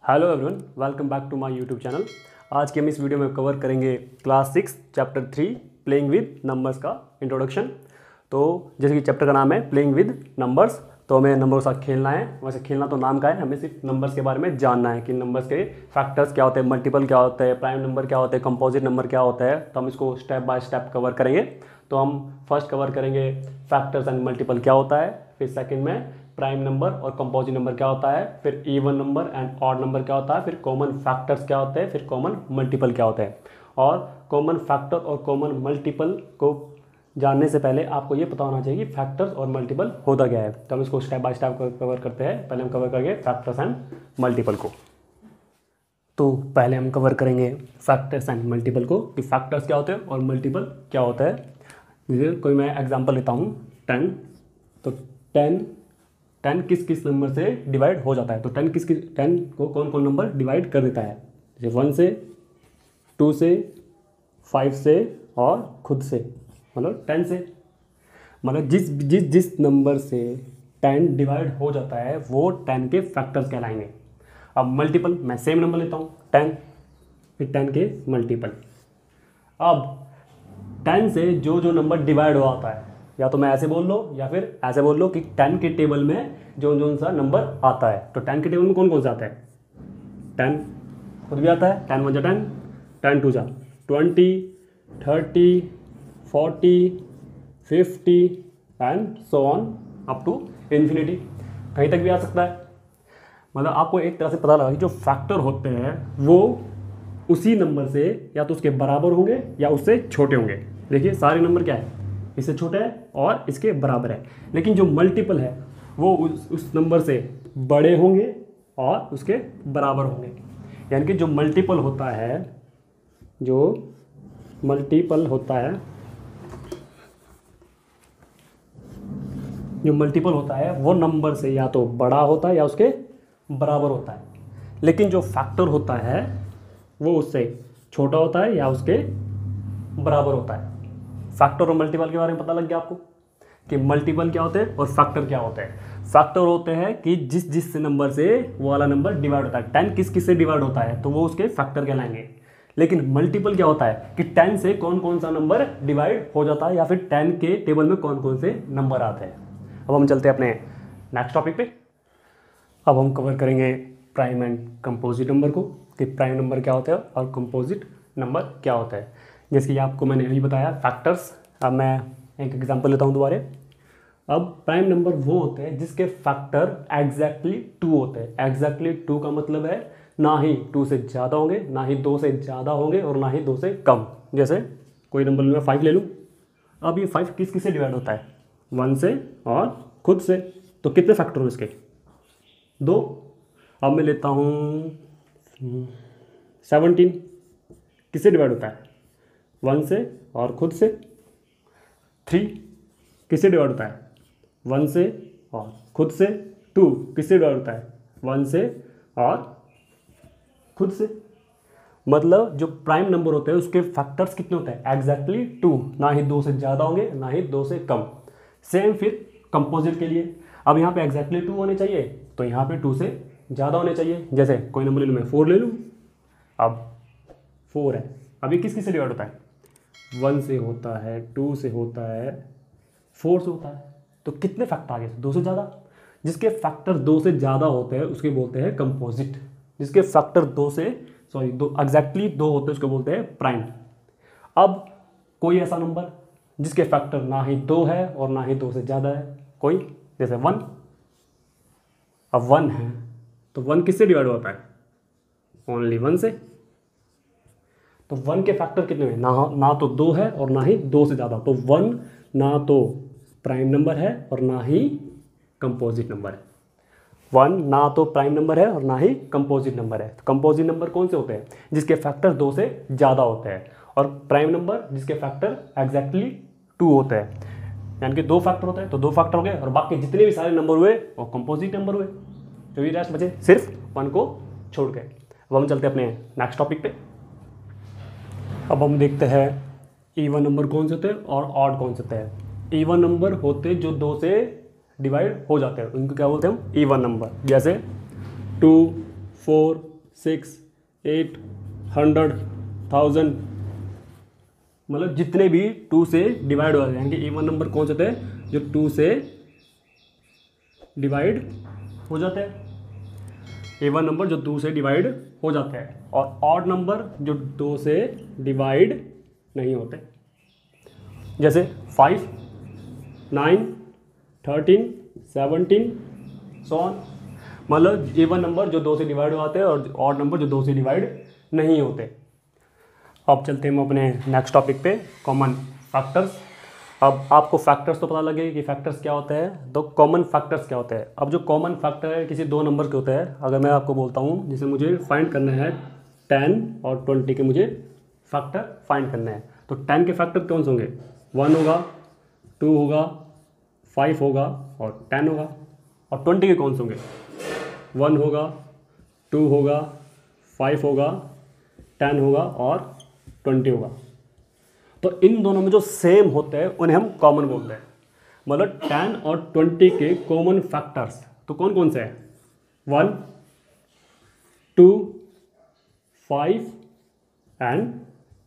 Hello everyone, welcome back to my YouTube channel. आज के हम इस वीडियो में कवर करेंगे class 6 chapter 3 playing with numbers का इंट्रोडक्शन। तो जैसे कि चैप्टर का नाम है प्लेइंग विद नंबर्स, तो हमें नंबर के साथ खेलना है। वैसे खेलना तो नाम का है, हमें सिर्फ नंबर्स के बारे में जानना है कि नंबर्स के फैक्टर्स क्या होते हैं, मल्टीपल क्या होते हैं, प्राइम नंबर क्या होते हैं, कंपोजिट नंबर क्या होता है। तो हम इसको स्टेप बाय स्टेप कवर करेंगे। तो हम फर्स्ट कवर करेंगे फैक्टर्स एंड मल्टीपल क्या होता है, फिर सेकेंड में प्राइम नंबर और कंपोजिट नंबर क्या होता है, फिर even number and odd number क्या होता है, फिर कॉमन फैक्टर्स क्या होते हैं, फिर कॉमन मल्टीपल क्या होते हैं। और कॉमन फैक्टर और कॉमन मल्टीपल को जानने से पहले आपको ये पता होना चाहिए कि फैक्टर्स और मल्टीपल होता क्या है। तो हम इसको स्टेप बाय स्टेप कवर करते हैं। पहले हम कवर करेंगे फैक्टर्स एंड मल्टीपल को। तो पहले हम कवर करेंगे फैक्टर्स एंड मल्टीपल को कि फैक्टर्स क्या होते हैं और मल्टीपल क्या होता है। जैसे कोई मैं एग्जांपल लेता हूँ 10। तो 10 किस किस नंबर से डिवाइड हो जाता है। तो 10 को कौन कौन नंबर डिवाइड कर देता है। जैसे 1 से, 2 से, 5 से और खुद से, मतलब 10 से। मतलब जिस नंबर से 10 डिवाइड हो जाता है वो 10 के फैक्टर्स कहलाएंगे। अब मल्टीपल, मैं सेम नंबर लेता हूँ 10, फिर 10 के मल्टीपल। अब 10 से जो जो नंबर डिवाइड हो आता है, या तो मैं ऐसे बोल लो या फिर ऐसे बोल लो कि 10 के टेबल में जो सा नंबर आता है। तो 10 के टेबल में कौन कौन सा आता है, 10 खुद भी आता है, 10 1 जा 10, 10 2 जा 20, 30, 40, 50 and so on up to infinity. कहीं तक भी आ सकता है। मतलब आपको एक तरह से पता लगा कि जो फैक्टर होते हैं वो उसी नंबर से या तो उसके बराबर होंगे या उससे छोटे होंगे। देखिए सारे नंबर क्या है, इससे छोटा है और इसके बराबर है। लेकिन जो मल्टीपल है वो उस नंबर से बड़े होंगे और उसके बराबर होंगे। यानी कि जो मल्टीपल होता है वो नंबर से या तो बड़ा होता है या उसके बराबर होता है। लेकिन जो फैक्टर होता है वो उससे छोटा होता है या उसके बराबर होता है। फैक्टर और मल्टीपल के बारे में पता लग गया आपको कि मल्टीपल क्या होते हैं और फैक्टर क्या होते हैं। फैक्टर होते हैं कि जिस नंबर से वो वाला नंबर डिवाइड होता है। 10 किस से डिवाइड होता है तो वो उसके फैक्टर कहलाएंगे। लेकिन मल्टीपल क्या होता है कि 10 से कौन कौन सा नंबर डिवाइड हो जाता है या फिर 10 के टेबल में कौन कौन से नंबर आते हैं। अब हम चलते हैं अपने नेक्स्ट टॉपिक पे। अब हम कवर करेंगे प्राइम एंड कंपोजिट नंबर को कि प्राइम नंबर क्या होता है और कंपोजिट नंबर क्या होता है। जैसे कि आपको मैंने अभी बताया फैक्टर्स। अब मैं एक एग्जांपल लेता हूँ दोबारा। अब प्राइम नंबर वो होते हैं जिसके फैक्टर एग्जैक्टली 2 होते हैं। एग्जैक्टली 2 का मतलब है ना ही 2 से ज़्यादा होंगे, ना ही 2 से ज़्यादा होंगे और ना ही 2 से कम। जैसे कोई नंबर मैं 5 ले लूँ। अब ये 5 किस से डिवाइड होता है, 1 से और खुद से। तो कितने फैक्टर हो इसके, 2। अब मैं लेता हूँ 17, किससे डिवाइड होता है, 1 से और खुद से। 3 किससे डिवाइड होता है, 1 से और खुद से। 2 किससे डिवाइड होता है, 1 से और खुद से। मतलब जो प्राइम नंबर होते हैं उसके फैक्टर्स कितने होते हैं, एग्जैक्टली 2। ना ही 2 से ज़्यादा होंगे ना ही 2 से कम। सेम फिर कंपोजिट के लिए। अब यहाँ पे एग्जैक्टली 2 होने चाहिए तो यहाँ पे 2 से ज़्यादा होने चाहिए। जैसे कोई नंबर ले लूँ, मैं 4 ले लूँ। अब 4 है, अब ये किस से डिवाइड होता है, 1 से होता है, 2 से होता है, 4 से होता है। तो कितने फैक्टर आ गए, 2 से ज़्यादा। जिसके फैक्टर 2 से ज़्यादा होते हैं उसके बोलते हैं कंपोजिट। जिसके फैक्टर 2 एग्जैक्टली 2 होते हैं उसको बोलते हैं प्राइम। अब कोई ऐसा नंबर जिसके फैक्टर ना ही 2 है और ना ही 2 से ज़्यादा है, कोई जैसे 1। अब 1 है तो 1 किससे डिवाइड होता है, ओनली 1 से। तो 1 के फैक्टर कितने हैं, ना तो 2 है और ना ही 2 से ज़्यादा। तो 1 ना तो प्राइम नंबर है और ना ही कंपोजिट नंबर है। 1 ना तो प्राइम नंबर है और ना ही कंपोजिट नंबर है। तो कंपोजिट नंबर कौन से होते हैं, जिसके फैक्टर 2 से ज़्यादा होते हैं, और प्राइम नंबर जिसके फैक्टर एग्जैक्टली 2 होते हैं। यानी कि 2 फैक्टर होते हैं तो 2 फैक्टर हो गए, और बाकी जितने भी सारे नंबर हुए वो कंपोजिट नंबर हुए। जो भी रेस्ट बचे सिर्फ 1 को छोड़ के। अब हम चलते हैं अपने नेक्स्ट टॉपिक पे। अब हम देखते हैं इवन नंबर कौन से होते हैं और ऑड कौन से होते हैं। इवन नंबर होते जो 2 से डिवाइड हो जाते हैं उनको क्या बोलते हैं हम, इवन नंबर। जैसे 2, 4, 6, 8, 100, 1000, मतलब जितने भी 2 से डिवाइड हो जाते हैं, यानी कि इवन नंबर कौन से होते हैं जो 2 से डिवाइड हो जाते हैं, इवन नंबर जो 2 से डिवाइड हो जाते हैं, और ऑड नंबर जो 2 से डिवाइड नहीं होते, जैसे 5, 9, 13, 17 सो ऑन। मतलब इवन नंबर जो 2 से डिवाइड हो जाते हैं और ऑड नंबर जो 2 से डिवाइड नहीं होते। अब चलते हैं हम अपने नेक्स्ट टॉपिक पे, कॉमन फैक्टर्स। अब आपको फैक्टर्स तो पता लगे कि फैक्टर्स क्या होते हैं, तो कॉमन फैक्टर्स क्या होते हैं। अब जो कॉमन फैक्टर है किसी 2 नंबर के होते हैं, अगर मैं आपको बोलता हूँ जिसे मुझे फाइंड करना है 10 और 20 के मुझे फैक्टर फाइंड करना है, तो 10 के फैक्टर कौन से होंगे, 1 होगा, 2 होगा, 5 होगा और 10 होगा। और 20 के कौन से होंगे, 1 होगा, 2 होगा, 5 होगा, 10 होगा और 20 होगा। तो इन दोनों में जो सेम होते हैं उन्हें हम कॉमन बोलते हैं। मतलब 10 और 20 के कॉमन फैक्टर्स तो कौन कौन से हैं, 1, 2, 5 एंड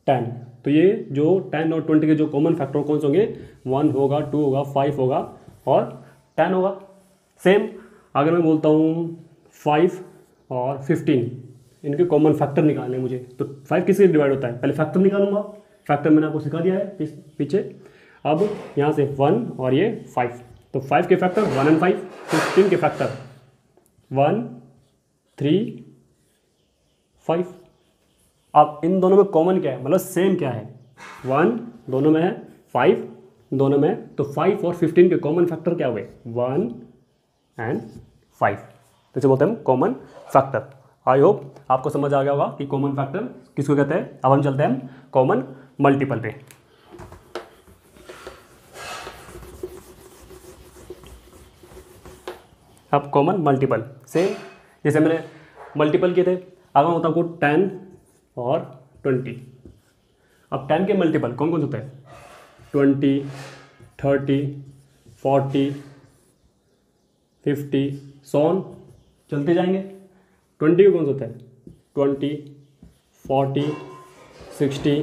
10। तो ये जो 10 और 20 के जो कॉमन फैक्टर कौन से होंगे, 1 होगा, 2 होगा, 5 होगा और 10 होगा। सेम अगर मैं बोलता हूँ 5 और 15, इनके कॉमन फैक्टर निकालने मुझे, तो 5 किससे डिवाइड होता है, पहले फैक्टर निकालूंगा, फैक्टर मैंने आपको सिखा दिया है पीछे। अब यहाँ से 1 और ये 5, तो 5 के फैक्टर 1 एंड 5, 15 के फैक्टर 1, 3, 5। अब इन दोनों में कॉमन क्या है, मतलब सेम क्या है, 1 दोनों में है, 5 दोनों में है, तो 5 और 15 के कॉमन फैक्टर क्या हुए, 1 एंड 5, तो इसे बोलते हैं हम कॉमन फैक्टर। आई होप आपको समझ आ गया होगा कि कॉमन फैक्टर किसको कहते हैं। अब हम चलते हैं हम कॉमन मल्टीपल पे। अब कॉमन मल्टीपल सेम जैसे मैंने मल्टीपल किए थे, अगर मैं बताऊँ 10 और 20। अब 10 के मल्टीपल कौन कौन से होते हैं, 20, 30, 40, 50 सो ऑन, चलते जाएंगे। 20 के कौन से होते हैं, 20, 40, 60,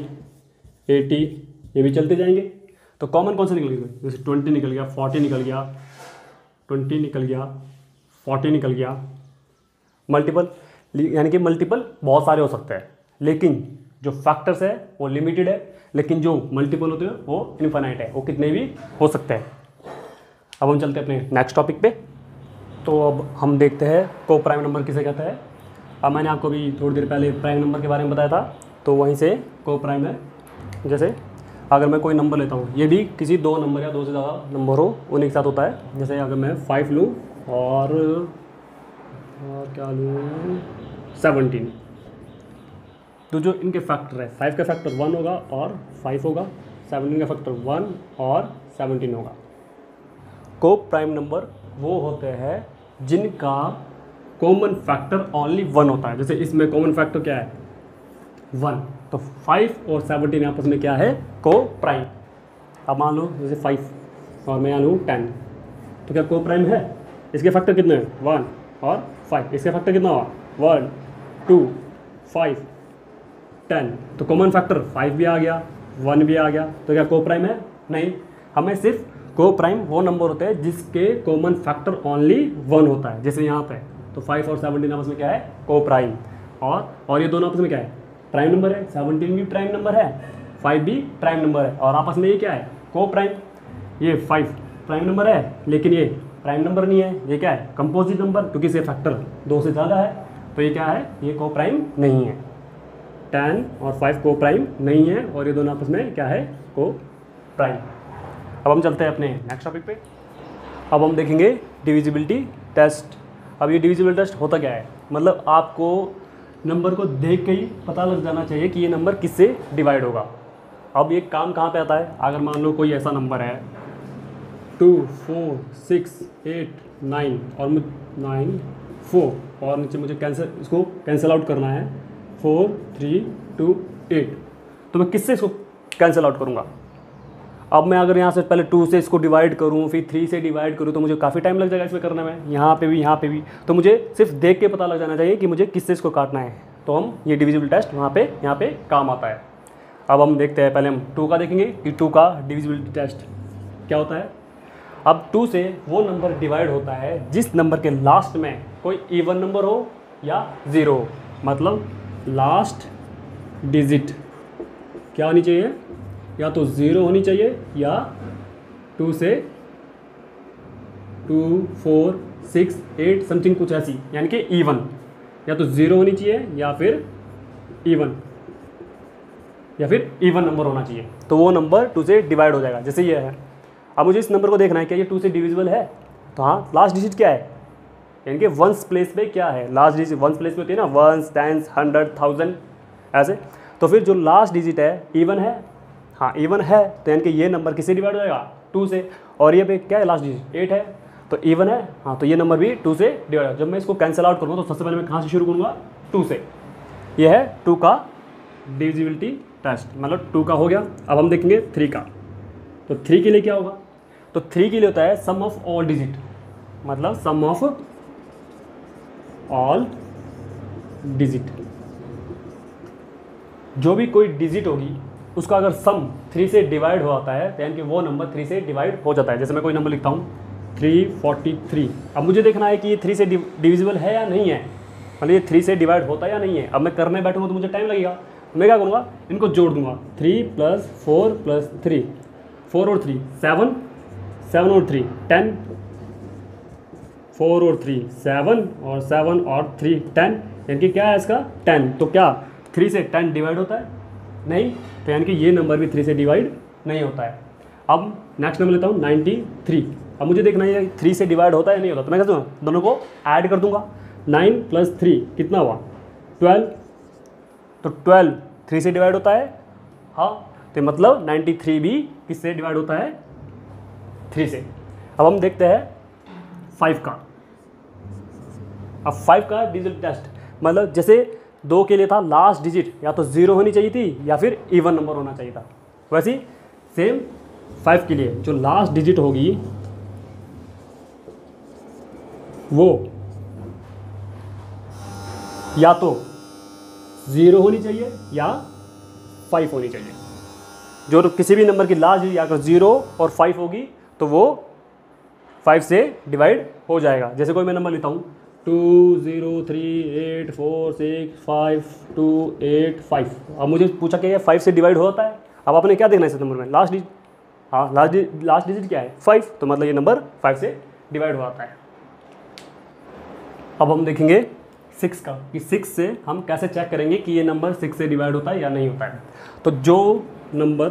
80, ये भी चलते जाएंगे। तो कॉमन कौन सा निकल गया, जैसे 20 निकल गया, 40 निकल गया, 20 निकल गया, 40 निकल गया। मल्टीपल यानी कि मल्टीपल बहुत सारे हो सकते हैं, लेकिन जो फैक्टर्स है वो लिमिटेड है, लेकिन जो मल्टीपल होते हैं वो इनफाइनाइट है, वो कितने भी हो सकते हैं। अब हम चलते हैं अपने नेक्स्ट टॉपिक पे। तो अब हम देखते हैं को प्राइम नंबर किसे कहता है। अब मैंने आपको भी थोड़ी देर पहले प्राइम नंबर के बारे में बताया था, तो वहीं से को प्राइम है। जैसे अगर मैं कोई नंबर लेता हूँ, ये भी किसी 2 नंबर या 2 से ज़्यादा नंबर हो उन्हीं के साथ होता है। जैसे अगर मैं 5 लूँ और क्या लूँ 17, तो जो इनके फैक्टर है, 5 का फैक्टर 1 होगा और 5 होगा, 17 का फैक्टर 1 और 17 होगा। को प्राइम नंबर वो होते हैं जिनका कॉमन फैक्टर ओनली 1 होता है। जैसे इसमें कॉमन फैक्टर क्या है, 1, तो 5 और 17 आपस में क्या है, को प्राइम। अब मान लो जैसे 5 और मैं यहाँ लूँ 10, तो क्या को प्राइम है, इसके फैक्टर कितने हैं, 1 और 5, इसका फैक्टर कितना हुआ, 1, 2, 5, 10, तो कॉमन फैक्टर 5 भी आ गया, 1 भी आ गया, तो क्या को प्राइम है, नहीं। हमें सिर्फ को प्राइम वो नंबर होते हैं जिसके कॉमन फैक्टर ओनली 1 होता है। जैसे यहाँ पे तो 5 और 17 आपस में क्या है, को प्राइम, और ये दोनों आपस में क्या है, प्राइम नंबर है। 17 भी प्राइम नंबर है, 5 भी प्राइम नंबर है, और आपस में ये क्या है, को प्राइम। ये 5 प्राइम नंबर है, लेकिन ये प्राइम नंबर नहीं है, ये क्या है, कंपोजिट नंबर, क्योंकि इसे फैक्टर 2 से ज़्यादा है, तो ये क्या है, ये को प्राइम नहीं है। 10 और 5 को प्राइम नहीं है, और ये दोनों आपस में क्या है, को प्राइम। अब हम चलते हैं अपने नेक्स्ट टॉपिक पे। अब हम देखेंगे डिविजिबिलिटी टेस्ट। अब ये डिविजिबिलिटी टेस्ट होता क्या है, मतलब आपको नंबर को देख के ही पता लग जाना चाहिए कि ये नंबर किससे डिवाइड होगा। अब ये काम कहाँ पे आता है, अगर मान लो कोई ऐसा नंबर है 2, 4, 6, 8, 9 और 9, 4 और नीचे मुझे इसको कैंसिल आउट करना है, 4, 3, 2, 8, तो मैं किससे इसको कैंसिल आउट करूँगा। अब मैं अगर यहाँ से पहले 2 से इसको डिवाइड करूँ, फिर 3 से डिवाइड करूँ, तो मुझे काफ़ी टाइम लग जाएगा इसमें करने में, यहाँ पे भी। तो मुझे सिर्फ देख के पता लग जाना चाहिए कि मुझे किससे इसको काटना है, तो हम ये डिविजिबल टेस्ट यहाँ पे काम आता है। अब हम देखते हैं, पहले हम 2 का देखेंगे कि 2 का डिविजिबिलिटी टेस्ट क्या होता है। अब 2 से वो नंबर डिवाइड होता है जिस नंबर के लास्ट में कोई इवन नंबर हो या 0 हो, मतलब लास्ट डिजिट क्या होनी चाहिए, या तो 0 होनी चाहिए या 2 से 2, 4, 6, 8 समथिंग कुछ ऐसी, यानी कि इवन, या तो 0 होनी चाहिए या फिर इवन नंबर होना चाहिए, तो वो नंबर 2 से डिवाइड हो जाएगा। जैसे ये है, अब मुझे इस नंबर को देखना है क्या ये 2 से डिविजिबल है, तो हाँ लास्ट डिजिट क्या है, यानी कि वंस प्लेस पे क्या है, लास्ट डिजिट वंस प्लेस पे होती है ना, वंस, टेंस, 100, 1000 ऐसे। तो फिर जो लास्ट डिजिट है इवन है, हाँ इवन है, तो यानी कि ये नंबर किससे डिवाइड हो जाएगा, 2 से। और ये पे क्या है, लास्ट डिजिट 8 है, तो इवन है, हाँ तो ये नंबर भी 2 से डिवाइड होगा। जब मैं इसको कैंसिल आउट करूँगा तो सबसे पहले मैं कहाँ से शुरू करूँगा, 2 से। ये है 2 का डिविजिबिलिटी टेस्ट, मतलब 2 का हो गया। अब हम देखेंगे 3 का, तो 3 के लिए क्या होगा, तो 3 के लिए होता है सम ऑफ ऑल डिजिट, मतलब सम ऑफ ऑल डिजिट, जो भी कोई डिजिट होगी उसका अगर सम 3 से डिवाइड हो जाता है, यानी कि वो नंबर 3 से डिवाइड हो जाता है। जैसे मैं कोई नंबर लिखता हूँ 343, अब मुझे देखना है कि ये 3 से डिविजिबल है या नहीं है, मतलब ये 3 से डिवाइड होता है या नहीं है। अब मैं करने बैठूँगा तो मुझे टाइम लगेगा, मैं क्या करूँगा, इनको जोड़ दूंगा, 3 + 4 + 3, 4 और 3 7, 7 और 3 10, 4 और 3 7 और 7 और 3 10, यानी कि क्या है इसका 10। तो क्या 3 से 10 डिवाइड होता है, नहीं, तो यानी कि ये नंबर भी 3 से डिवाइड नहीं होता है। अब नेक्स्ट नंबर लेता हूँ 93, अब मुझे देखना है 3 से डिवाइड होता है या नहीं होता, तो मैं क्या करूँगा, दोनों को ऐड कर दूंगा, 9 + 3 कितना हुआ 12, तो 12 3 से डिवाइड होता है, हाँ, तो मतलब 93 भी किससे डिवाइड होता है, 3 से। अब हम देखते हैं 5 का। अब 5 का डिजिट टेस्ट, मतलब जैसे 2 के लिए था लास्ट डिजिट या तो 0 होनी चाहिए थी या फिर इवन नंबर होना चाहिए था, वैसे सेम 5 के लिए जो लास्ट डिजिट होगी वो या तो 0 होनी चाहिए या 5 होनी चाहिए। जो किसी भी नंबर की लास्ट डिजिट या अगर 0 और 5 होगी तो वो 5 से डिवाइड हो जाएगा। जैसे कोई मैं नंबर लेता हूँ 203846528 अब मुझे पूछा कि ये 5 से डिवाइड होता है। अब आपने क्या देखना है इस नंबर में, लास्ट डिजिट, हाँ लास्ट डिजिट क्या है 5, तो मतलब ये नंबर 5 से डिवाइड हो जाता है। अब हम देखेंगे 6 का, कि 6 से हम कैसे चेक करेंगे कि ये नंबर 6 से डिवाइड होता है या नहीं होता है। तो जो नंबर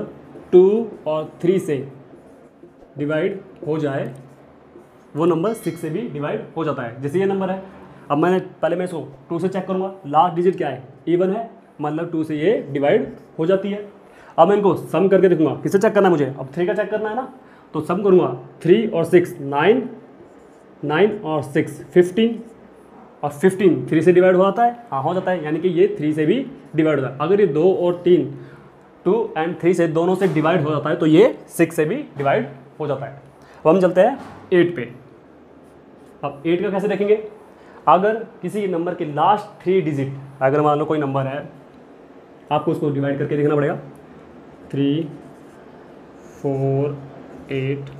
2 और 3 से डिवाइड हो जाए वो नंबर 6 से भी डिवाइड हो जाता है। जैसे ये नंबर है, अब पहले मैं इसको 2 से चेक करूँगा, लास्ट डिजिट क्या है इवन है, मतलब 2 से ये डिवाइड हो जाती है। अब मैं इनको सम करके देखूंगा, किससे चेक करना है मुझे, अब 3 का चेक करना है ना, तो सम करूँगा 3 और 6 9, 9 और 6 15, और 15 3 से डिवाइड हो जाता है, हाँ हो जाता है, यानी कि ये 3 से भी डिवाइड होता है। अगर ये 2 और 3 2 और 3 से दोनों से डिवाइड हो जाता है तो ये 6 से भी डिवाइड हो जाता है। अब हम चलते हैं 8 पे। अब 8 का कैसे देखेंगे, अगर किसी नंबर के लास्ट 3 डिजिट, अगर मान लो कोई नंबर है, आपको उसको डिवाइड करके देखना पड़ेगा 3 4 8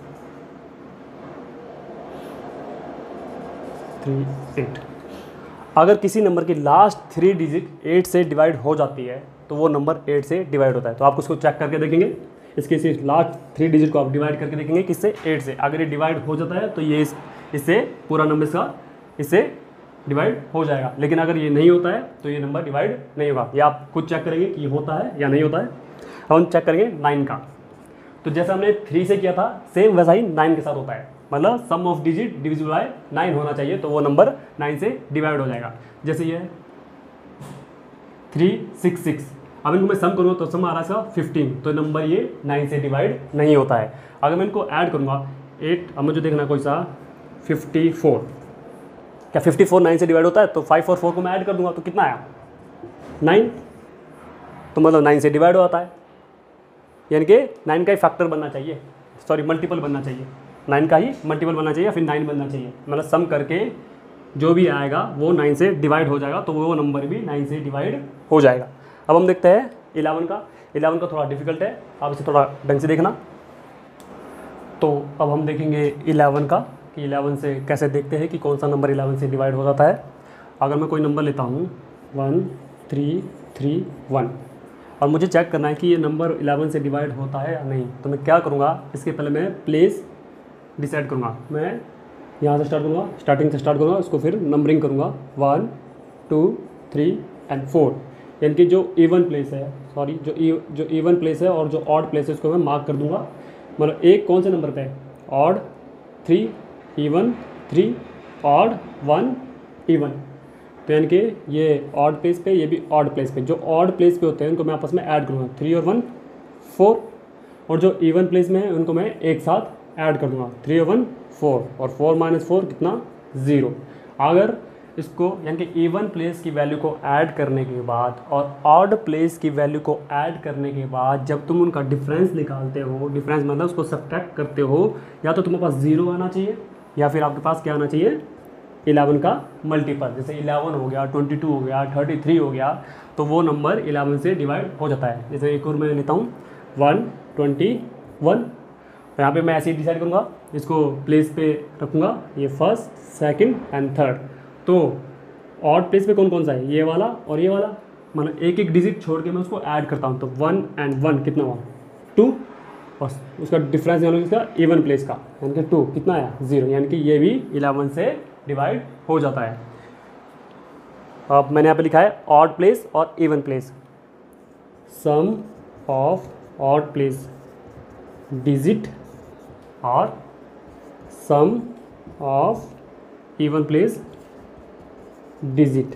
3 8, अगर किसी नंबर की लास्ट 3 डिजिट 8 से डिवाइड हो जाती है तो वो नंबर 8 से डिवाइड होता है। तो आप उसको चेक करके देखेंगे, इसके लास्ट 3 डिजिट को आप डिवाइड करके देखेंगे किससे, 8 से। अगर ये डिवाइड हो जाता है तो ये इससे पूरा नंबर इसका इससे डिवाइड हो जाएगा, लेकिन अगर ये नहीं होता है तो ये नंबर डिवाइड नहीं होगा। ये आप खुद चेक करेंगे कि ये होता है या नहीं होता है। अब हम चेक करेंगे 9 का, तो जैसा हमने 3 से किया था सेम वैसा ही 9 के साथ होता है, मतलब सम ऑफ डिजिट डिविजिबल बाय 9 होना चाहिए, तो वो नंबर 9 से डिवाइड हो जाएगा। जैसे ये 366, अब इनको मैं सम करूँगा तो सम आ रहा है इसका 15, तो नंबर ये 9 से डिवाइड नहीं होता है। अगर मैं इनको ऐड करूँगा 8, अब मुझे देखना कोई सा 54, क्या 54 9 से डिवाइड होता है, तो 5 और 4 को मैं ऐड कर दूंगा तो कितना आया 9, तो मतलब 9 से डिवाइड हो जाता है। यानी कि 9 का ही फैक्टर बनना चाहिए, सॉरी मल्टीपल बनना चाहिए, 9 का ही मल्टीपल बनना चाहिए या फिर 9 बनना चाहिए, मतलब सम करके जो भी आएगा वो 9 से डिवाइड हो जाएगा, तो वो नंबर भी 9 से डिवाइड हो जाएगा। अब हम देखते हैं 11 का थोड़ा डिफिकल्ट है, आप इसे थोड़ा ढंग से देखना। तो अब हम देखेंगे 11 का कि 11 से कैसे देखते हैं कि कौन सा नंबर 11 से डिवाइड हो जाता है। अगर मैं कोई नंबर लेता हूँ 1 3 3 1 और मुझे चेक करना है कि ये नंबर 11 से डिवाइड होता है या नहीं, तो मैं क्या करूँगा, इसके पहले मैं प्लेस डिसाइड करूँगा। मैं यहाँ से स्टार्ट करूँगा, स्टार्टिंग से स्टार्ट करूँगा, उसको फिर नंबरिंग करूँगा 1 2 3 एंड 4, यानी कि जो इवन प्लेस है, सॉरी जो इवन प्लेस है और जो ऑड प्लेस है उसको मैं मार्क कर दूँगा। मतलब एक कौन से नंबर पे, ऑड 3 इवन 3 ऑड 1 इवन, तो यानी कि ये ऑड प्लेस पे, ये भी ऑड प्लेस पे, जो ऑड प्लेस पे होते हैं उनको मैं आपस में ऐड करूँगा, 3 और 1 4, और जो इवन प्लेस में है उनको मैं एक साथ ऐड कर दूँगा, 3 और 1 4, और 4 माइनस 4 कितना 0। अगर इसको यानी कि इवन प्लेस की वैल्यू को ऐड करने के बाद और ऑड प्लेस की वैल्यू को ऐड करने के बाद जब तुम उनका डिफरेंस निकालते हो, डिफरेंस मतलब उसको सब्ट्रैक्ट करते हो, या तो तुम्हारे पास 0 आना चाहिए या फिर आपके पास क्या आना चाहिए, 11 का मल्टीपल, जैसे 11 हो गया, 22 हो गया, 33 हो गया, तो वो नंबर 11 से डिवाइड हो जाता है। जैसे एक और मैं लेता हूँ 121, यहाँ पे मैं ऐसे ही डिसाइड करूँगा, इसको प्लेस पे रखूँगा, ये फर्स्ट सेकंड एंड थर्ड। तो ऑड प्लेस पे कौन कौन सा है, ये वाला और ये वाला, मतलब एक एक डिजिट छोड़ के मैं उसको ऐड करता हूँ, तो 1 एंड 1 कितना हुआ 2, और उसका डिफरेंस यानी इसका इवन प्लेस का, यानी कि 2 कितना आया 0, यानी कि ये भी 11 से डिवाइड हो जाता है। अब मैंने यहाँ पे लिखा है ऑड प्लेस और even place, sum of odd place digit और sum of even place digit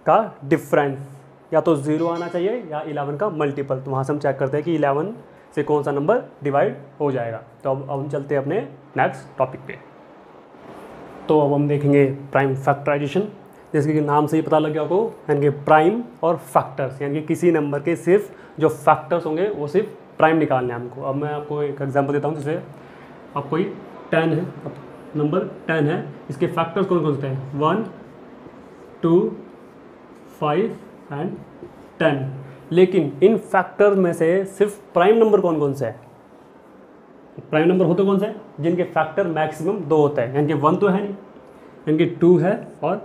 का डिफरेंस या तो 0 आना चाहिए या 11 का मल्टीपल, तो वहाँ से हम चेक करते हैं कि 11 से कौन सा नंबर डिवाइड हो जाएगा। तो अब हम चलते हैं अपने नेक्स्ट टॉपिक पे। तो अब हम देखेंगे प्राइम फैक्टराइजेशन, जैसे कि नाम से ही पता लग गया आपको, यानी कि प्राइम और फैक्टर्स, यानी कि किसी नंबर के सिर्फ जो फैक्टर्स होंगे वो सिर्फ प्राइम निकालने हैं हमको। अब मैं आपको एक एग्जांपल देता हूँ, जैसे अब कोई 10 है, अब नंबर 10 है, इसके फैक्टर्स कौन कौन से हैं, 1 2 5 एंड 10, लेकिन इन फैक्टर में से सिर्फ प्राइम नंबर कौन कौन से है, प्राइम नंबर होते कौन से हैं, जिनके फैक्टर मैक्सिमम 2 होता है, यानी कि 1 तो है नहीं, यानी कि 2 है और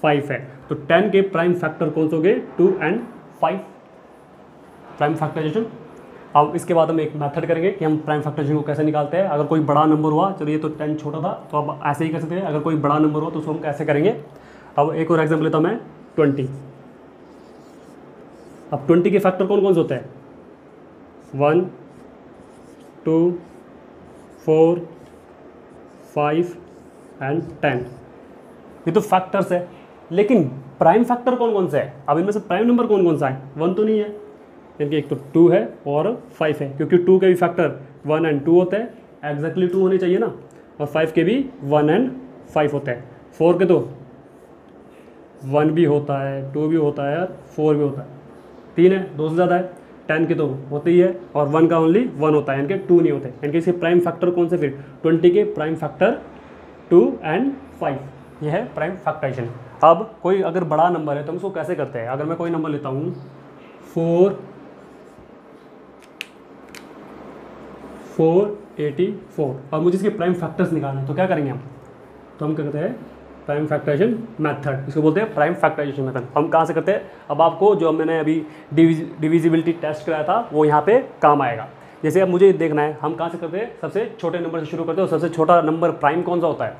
5 है, तो 10 के प्राइम फैक्टर कौन से हो गए 2 एंड 5, प्राइम फैक्टराइजेशन। अब इसके बाद हम एक मेथड करेंगे कि हम प्राइम फैक्टराइजेशन को कैसे निकालते हैं। अगर कोई बड़ा नंबर हुआ, चलिए तो 10 छोटा था तो अब ऐसे ही कर सकते हैं, अगर कोई बड़ा नंबर हो तो उसको हम कैसे करेंगे। अब एक और एग्जाम्पल लेता हूँ मैं 20। अब 20 के फैक्टर कौन कौन से होते हैं, 1 2 4 5 एंड 10, ये तो फैक्टर्स है, लेकिन प्राइम फैक्टर कौन कौन सा है, अब इनमें से प्राइम नंबर कौन कौन सा है, 1 तो नहीं है, यानी कि एक तो 2 है और 5 है, क्योंकि 2 के भी फैक्टर 1 एंड 2 होते हैं, एग्जैक्टली 2 होने चाहिए ना, और 5 के भी 1 एंड 5 होते हैं, 4 के तो 1 भी होता है, 2 भी होता है और 4 भी होता है, 3 है, 2 से ज़्यादा है, 10 के तो होते ही है, और 1 का ओनली 1 होता है, यानी कि 2 नहीं होते, यानी कि इसके प्राइम फैक्टर कौन से, फिर 20 के प्राइम फैक्टर 2 एंड 5, यह है प्राइम फैक्टराइजेशन। अब कोई अगर बड़ा नंबर है तो हम उसको कैसे करते हैं, अगर मैं कोई नंबर लेता हूँ 484 और मुझे इसके प्राइम फैक्टर्स निकालने हैं, तो क्या करेंगे हम, तो हम क्या करते हैं प्राइम फैक्टराइजेशन मेथड, इसको बोलते हैं प्राइम फैक्टराइजेशन मेथड। हम कहाँ से करते हैं, अब आपको जो मैंने अभी डिविजिबिलिटी टेस्ट कराया था वो यहाँ पे काम आएगा। जैसे अब मुझे देखना है हम कहाँ से करते हैं, सबसे छोटे नंबर से शुरू करते हैं, और सबसे छोटा नंबर प्राइम कौन सा होता है,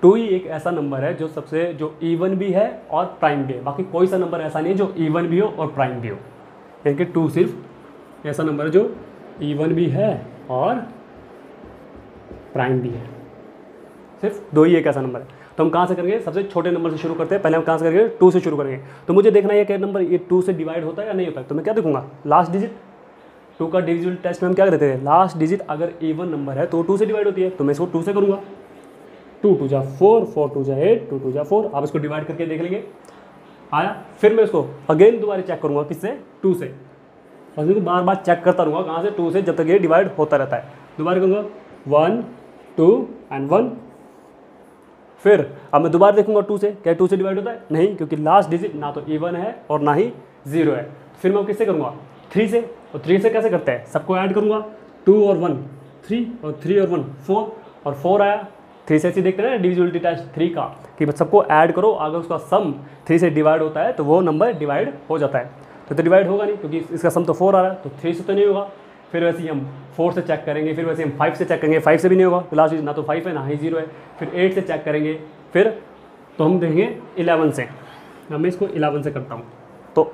2 ही एक ऐसा नंबर है जो इवन भी है और प्राइम भी है, बाकी कोई सा नंबर ऐसा नहीं है जो इवन भी हो और प्राइम भी हो, यानी कि 2 सिर्फ ऐसा नंबर है जो इवन भी है और प्राइम भी है, सिर्फ 2 ही एक ऐसा नंबर है। तो हम कहाँ से करेंगे, सबसे छोटे नंबर से शुरू करते हैं, पहले हम कहाँ से करेंगे 2 से शुरू करेंगे। तो मुझे देखना है क्या नंबर ये 2 से डिवाइड होता है या नहीं होता है, तो मैं क्या देखूंगा, लास्ट डिजिट। 2 का डिविजिबल टेस्ट में हम क्या करते थे, लास्ट डिजिट अगर इवन नंबर है तो 2 से डिवाइड होती है, तो मैं इसको 2 से करूँगा, 2 2 जा 4, 4 2 जा 8, 2 2 जा 4, आप इसको डिवाइड करके देख लेंगे आया। फिर मैं इसको अगेन दोबारा चेक करूँगा किससे, 2 से, और इनको बार बार चेक करता रहूँगा कहाँ से 2 से, जब तक ये डिवाइड होता रहता है। दोबारा कहूँगा 1 2 एंड 1। फिर अब मैं दोबारा देखूंगा 2 से, क्या 2 से डिवाइड होता है? नहीं, क्योंकि लास्ट डिजिट ना तो इवन है और ना ही 0 है। फिर मैं किससे करूँगा? 3 से। और 3 से कैसे करते हैं? सबको ऐड करूँगा, 2 और 1 3 और 3 और 1 4 और 4 आया। 3 से ऐसे देखते हैं ना डिविजिबिलिटी टेस्ट 3 का, कि सबको ऐड करो, अगर उसका सम 3 से डिवाइड होता है तो वो नंबर डिवाइड हो जाता है। तो डिवाइड होगा नहीं, क्योंकि इसका सम तो 4 आ रहा है, तो 3 से तो नहीं होगा। फिर वैसे ही हम 4 से चेक करेंगे, फिर वैसे हम 5 से चेक करेंगे, 5 से भी नहीं होगा, तो लास्ट ना तो 5 है ना ही 0 है। फिर 8 से चेक करेंगे, फिर तो हम देखेंगे 11 से। अब मैं इसको 11 से करता हूँ। तो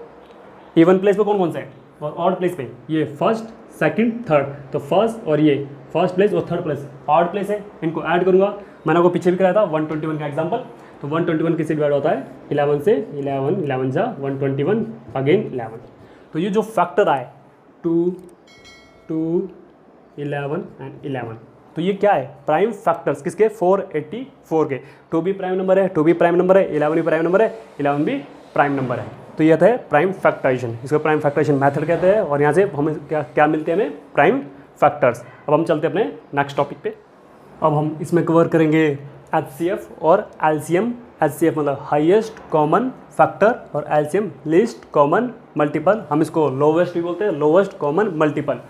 इवन प्लेस पे कौन कौन सा है और ऑड प्लेस पे ये फर्स्ट सेकंड थर्ड, तो फर्स्ट और ये फर्स्ट प्लेस और थर्ड प्लेस ऑड प्लेस है, इनको ऐड करूँगा। मैंने आपको पीछे भी कराया था 121 का एग्जाम्पल। तो 121 किससे डिवाइड होता है? 11 से। 11 11 जा 121 अगेन 11। तो ये जो फैक्टर आए 2 2 11 एंड 11, तो ये क्या है? प्राइम फैक्टर्स किसके? 484 के। 2 भी प्राइम नंबर है, 2 भी प्राइम नंबर है, 11 भी प्राइम नंबर है, 11 भी प्राइम नंबर है। तो ये है प्राइम फैक्टराइजेशन, इसको प्राइम फैक्टराइजेशन मेथड कहते हैं। और यहाँ से हमें क्या मिलते हैं? हमें प्राइम फैक्टर्स। अब हम चलते हैं अपने नेक्स्ट टॉपिक पे। अब हम इसमें कवर करेंगे HCF और LCM। HCF मतलब हाईएस्ट कॉमन फैक्टर और LCM लीस्ट कॉमन मल्टीपल। हम इसको लोवेस्ट भी बोलते हैं, लोवेस्ट कॉमन मल्टीपल।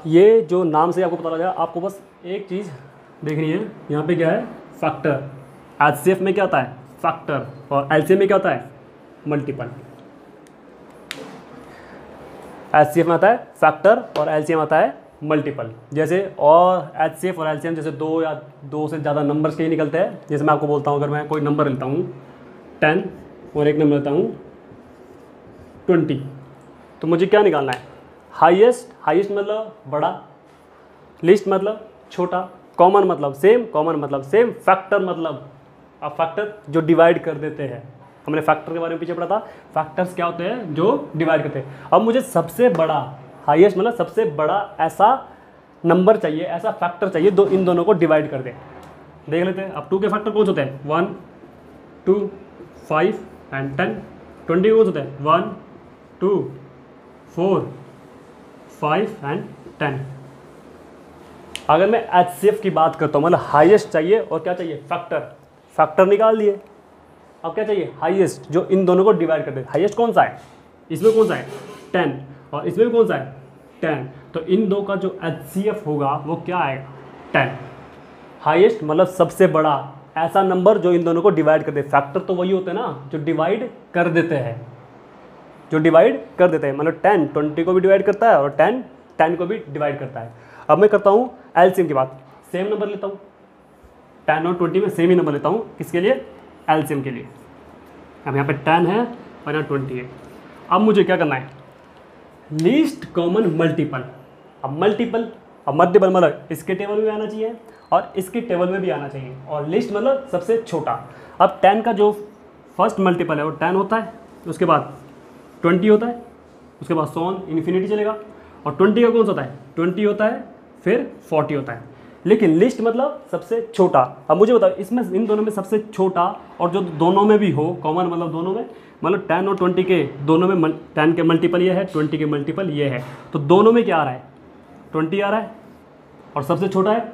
ये जो नाम से आपको पता लगा, आपको बस एक चीज़ देखनी है, यहाँ पे क्या है? फैक्टर। HCF में क्या होता है? फैक्टर। और LCM में क्या होता है? मल्टीपल। HCF में आता है फैक्टर और LCM आता है मल्टीपल। जैसे और HCF और LCM जैसे 2 या 2 से ज़्यादा नंबर्स के ही निकलते हैं। जैसे मैं आपको बोलता हूँ, अगर मैं कोई नंबर लेता हूँ 10 और एक नंबर लेता हूँ 20, तो मुझे क्या निकालना है? हाईएस्ट। हाईएस्ट मतलब बड़ा, लिस्ट मतलब छोटा, कॉमन मतलब सेम, कॉमन मतलब सेम, फैक्टर मतलब अब फैक्टर जो डिवाइड कर देते हैं। हमने फैक्टर के बारे में पीछे पढ़ा था, फैक्टर्स क्या होते हैं? जो डिवाइड करते हैं। अब मुझे सबसे बड़ा, हाईएस्ट मतलब सबसे बड़ा ऐसा नंबर चाहिए, ऐसा फैक्टर चाहिए जो इन दोनों को डिवाइड कर दे। देख लेते हैं। अब 2 के फैक्टर कौन से होते हैं? 1 2 5 एंड 10। 20 कौन से होते हैं? 1 2 4 5 एंड 10। अगर मैं HCF की बात करता हूँ, मतलब हाईएस्ट चाहिए और क्या चाहिए? फैक्टर। फैक्टर निकाल दिए, अब क्या चाहिए? हाईएस्ट जो इन दोनों को डिवाइड कर दे। हाईएस्ट कौन सा है? इसमें कौन सा है? 10 और इसमें भी कौन सा है? 10। तो इन दो का जो HCF होगा वो क्या आएगा? 10। हाईएस्ट मतलब सबसे बड़ा ऐसा नंबर जो इन दोनों को डिवाइड कर दे। फैक्टर तो वही होते हैं ना जो डिवाइड कर देते हैं, जो डिवाइड कर देते हैं। मतलब 10 20 को भी डिवाइड करता है और 10 10 को भी डिवाइड करता है। अब मैं करता हूँ LCM की बात। सेम नंबर लेता हूँ, 10 और 20 में सेम ही नंबर लेता हूँ। किसके लिए? LCM के लिए। अब यहाँ पे 10 है और यहाँ 20 है। अब मुझे क्या करना है? Least common multiple. अब मल्टीपल मतलब इसके टेबल में भी आना चाहिए और इसके टेबल में भी आना चाहिए। और लिस्ट मतलब सबसे छोटा। अब 10 का जो फर्स्ट मल्टीपल है वो 10 होता है, उसके बाद 20 होता है, उसके बाद सोन इन्फिनिटी चलेगा। और 20 का कौन सा होता है? 20 होता है, फिर 40 होता है। लेकिन लिस्ट मतलब सबसे छोटा। अब मुझे बताओ इसमें इन दोनों में सबसे छोटा और जो दोनों में भी हो, कॉमन मतलब दोनों में, मतलब 10 और 20 के दोनों में 10 के मल्टीपल ये है, 20 के मल्टीपल ये है। तो दोनों में क्या आ रहा है? 20 आ रहा है और सबसे छोटा है।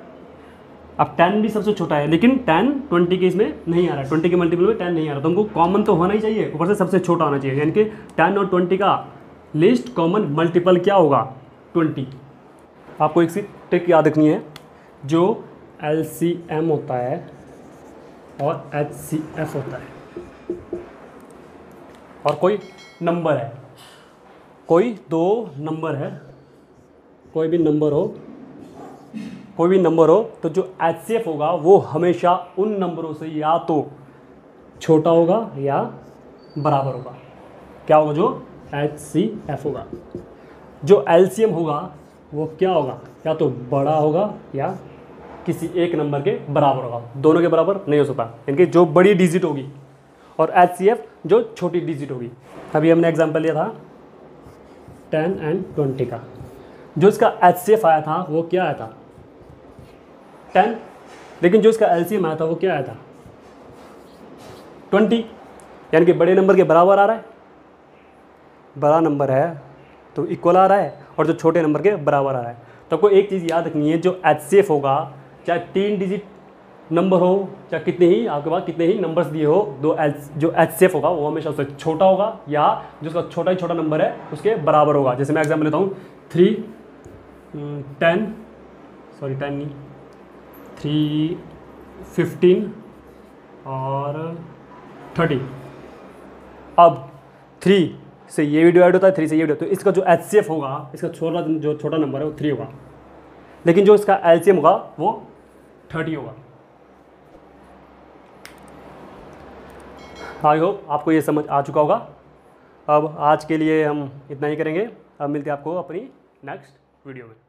अब 10 भी सबसे छोटा है, लेकिन 10 20 के इसमें नहीं आ रहा है, 20 के मल्टीपल में 10 नहीं आ रहा। तो हमको कॉमन तो होना ही चाहिए, ऊपर से सबसे छोटा होना चाहिए। यानी कि 10 और 20 का लिस्ट कॉमन मल्टीपल क्या होगा? 20। आपको एक सी ट्रिक याद रखनी है, जो LCM होता है और HCF होता है, और कोई नंबर है, कोई दो नंबर है, कोई भी नंबर हो, तो जो HCF होगा वो हमेशा उन नंबरों से या तो छोटा होगा या बराबर होगा। क्या होगा? जो HCF होगा। जो LCM होगा वो क्या होगा? या तो बड़ा होगा या किसी एक नंबर के बराबर होगा। दोनों के बराबर नहीं हो सकता, यानी जो बड़ी डिजिट होगी, और HCF जो छोटी डिजिट होगी। अभी हमने एग्जांपल लिया था 10 एंड 20 का। जो इसका HCF आया था वो क्या आया था? 10। लेकिन जो इसका LCM आया था वो क्या आया था? 20। यानी कि बड़े नंबर के बराबर आ रहा है। बड़ा नंबर है तो इक्वल आ रहा है, और जो छोटे नंबर के बराबर आ रहा है। तो आपको एक चीज़ याद रखनी है, जो HCF होगा, चाहे 3 डिजिट नंबर हो, चाहे कितने ही आपके पास कितने ही नंबर्स दिए हो, जो HCF होगा वो हमेशा उससे छोटा होगा, या जो उसका छोटा ही छोटा नंबर है उसके बराबर होगा। जैसे मैं एग्जाम्पल लेता हूँ 3 15 और 30। अब 3 से ये भी डिवाइड होता है, 3 से ये भी, तो इसका जो HCF होगा, इसका जो छोटा नंबर है वो 3 होगा, लेकिन जो इसका LCM होगा वो 30 होगा। आई होप आपको ये समझ आ चुका होगा। अब आज के लिए हम इतना ही करेंगे, अब मिलते हैं आपको अपनी नेक्स्ट वीडियो में।